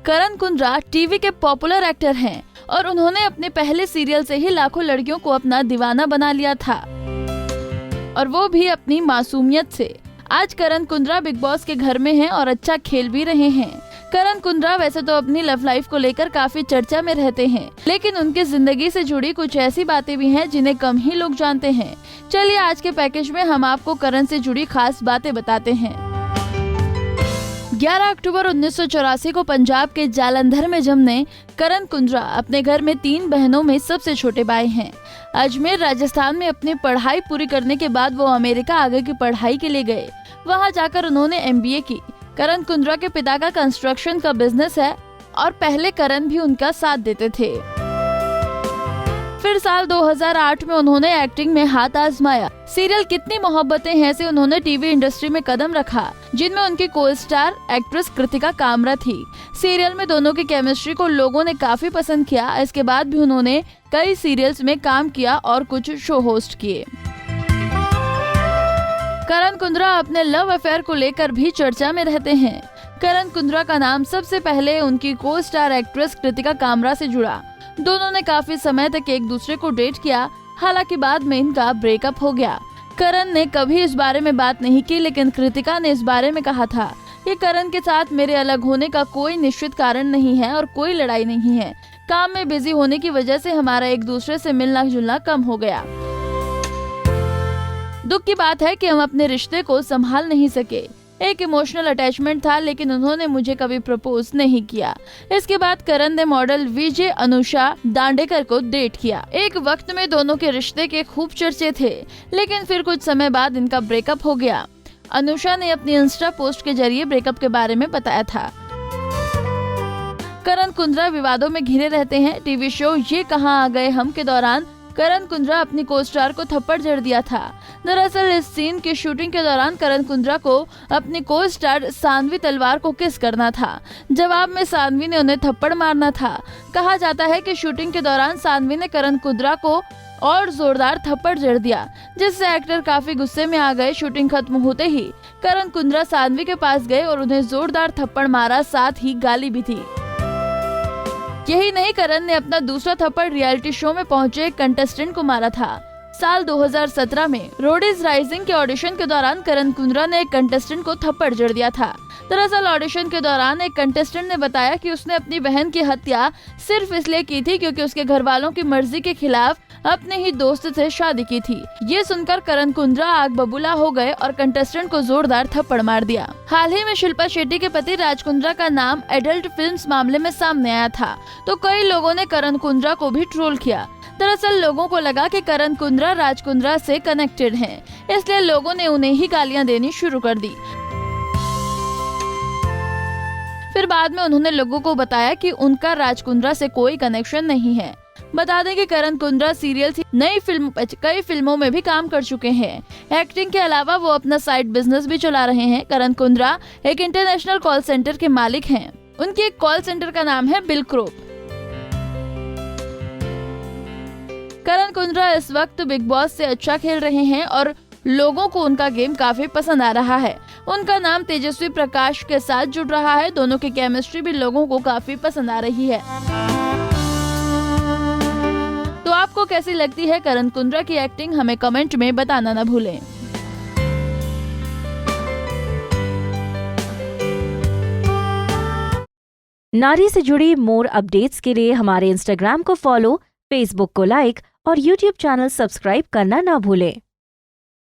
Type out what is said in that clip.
करण Kundra TV के popular actor हैं और उन्होंने अपने पहले सीरियल से ही लाखों लड़कियों को अपना दीवाना बना लिया था, और वो भी अपनी मासूमियत से। आज करण कुंद्रा बिग बॉस के घर में हैं और अच्छा खेल भी रहे हैं। करण कुंद्रा वैसे तो अपनी लव लाइफ को लेकर काफी चर्चा में रहते हैं, लेकिन उनकी जिंदगी से जुड़ी कुछ ऐसी बातें भी हैं जिन्हें कम ही लोग जानते हैं। चलिए आज के पैकेज में हम आपको करण से जुड़ी खास बातें बताते हैं। 11 अक्टूबर 1984 को पंजाब के जालंधर में जन्मे करण कुंद्रा अपने घर में 3 बहनों में सबसे छोटे भाई हैं। अजमेर राजस्थान में अपनी पढ़ाई पूरी करने के बाद वो अमेरिका आगे की पढ़ाई के लिए गए। वहां जाकर उन्होंने MBA की। करण कुंद्रा के पिता का कंस्ट्रक्शन का बिजनेस है और पहले करण भी उनका साथ देते थे। फिर साल 2008 में उन्होंने एक्टिंग में हाथ आजमाया। सीरियल कितनी मोहब्बतें हैं से उन्होंने टीवी इंडस्ट्री में कदम रखा, जिनमें उनकी को स्टार एक्ट्रेस कृतिका कामरा थी। सीरियल में दोनों की केमिस्ट्री को लोगों ने काफी पसंद किया। इसके बाद भी उन्होंने कई सीरियल्स में काम किया और कुछ शो होस्ट किए। करण कुंद्रा अपने लव अफेयर को लेकर भी चर्चा में रहते हैं। करण कुंद्रा का नाम सबसे पहले उनकी को स्टार एक्ट्रेस कृतिका कामरा से जुड़ा। दोनों ने काफी समय तक एक दूसरे को डेट किया, हालांकि बाद में इनका ब्रेकअप हो गया। करण ने कभी इस बारे में बात नहीं की, लेकिन कृतिका ने इस बारे में कहा था कि करण के साथ मेरे अलग होने का कोई निश्चित कारण नहीं है और कोई लड़ाई नहीं है। काम में बिजी होने की वजह से हमारा एक दूसरे से मिलना जुलना कम हो गया। दुख की बात है कि हम अपने रिश्ते को संभाल नहीं सके। एक इमोशनल अटैचमेंट था, लेकिन उन्होंने मुझे कभी प्रपोज नहीं किया। इसके बाद करण ने मॉडल विजय अनुषा दांडेकर को डेट किया। एक वक्त में दोनों के रिश्ते के खूब चर्चे थे, लेकिन फिर कुछ समय बाद इनका ब्रेकअप हो गया। अनुषा ने अपनी इंस्टा पोस्ट के जरिए ब्रेकअप के बारे में बताया था। करण कुंद्रा विवादों में घिरे रहते हैं। टीवी शो ये कहां आ गए हम के दौरान करण कुंद्रा अपनी को स्टार को थप्पड़ जड़ दिया था। दरअसल इस सीन की शूटिंग के दौरान करण कुंद्रा को अपनी को स्टार सानवी तलवार को किस करना था। जवाब में सानवी ने उन्हें थप्पड़ मारना था। कहा जाता है कि शूटिंग के दौरान सानवी ने करण कुंद्रा को और जोरदार थप्पड़ जड़ दिया, जिससे एक्टर काफी गुस्से में आ गए। शूटिंग खत्म होते ही करण कुंद्रा सानवी के पास गए और उन्हें जोरदार थप्पड़ मारा, साथ ही गाली भी थी। यही नहीं, करण ने अपना दूसरा थप्पड़ रियलिटी शो में पहुंचे एक कंटेस्टेंट को मारा था। साल 2017 में रोडीज राइजिंग के ऑडिशन के दौरान करण कुंद्रा ने एक कंटेस्टेंट को थप्पड़ जड़ दिया था। दरअसल ऑडिशन के दौरान एक कंटेस्टेंट ने बताया कि उसने अपनी बहन की हत्या सिर्फ इसलिए की थी क्योंकि उसके घर वालों की मर्जी के खिलाफ अपने ही दोस्त से शादी की थी। ये सुनकर करण कुंद्रा आग बबूला हो गए और कंटेस्टेंट को जोरदार थप्पड़ मार दिया। हाल ही में शिल्पा शेट्टी के पति राज कुंद्रा का नाम एडल्ट फिल्म्स मामले में सामने आया था, तो कई लोगों ने करण कुंद्रा को भी ट्रोल किया। दरअसल लोगों को लगा कि करण कुंद्रा राज कुंद्रा से कनेक्टेड हैं, इसलिए लोगों ने उन्हें ही गालियां देनी शुरू कर दी। फिर बाद में उन्होंने लोगों को बताया कि उनका राज कुंद्रा से कोई कनेक्शन नहीं है। बता दें कि करण कुंद्रा सीरियल थी कई फिल्मों में भी काम कर चुके हैं। एक्टिंग के अलावा वो अपना साइड बिजनेस भी चला रहे हैं। करण कुंद्रा एक इंटरनेशनल कॉल सेंटर के मालिक हैं। उनके एक कॉल सेंटर का नाम है बिलक्रोप। करण कुंद्रा इस वक्त बिग बॉस से अच्छा खेल रहे हैं और लोगों को उनका गेम काफी पसंद आ रहा है। उनका नाम तेजस्वी प्रकाश के साथ जुड़ रहा है। दोनों की केमिस्ट्री भी लोगों को काफी पसंद आ रही है। तो आपको कैसी लगती है करण कुंद्रा की एक्टिंग, हमें कमेंट में बताना न भूलें। नारी से जुड़ी मोर अपडेट्स के लिए हमारे इंस्टाग्राम को फॉलो, फेसबुक को लाइक और यूट्यूब चैनल सब्सक्राइब करना ना भूलें।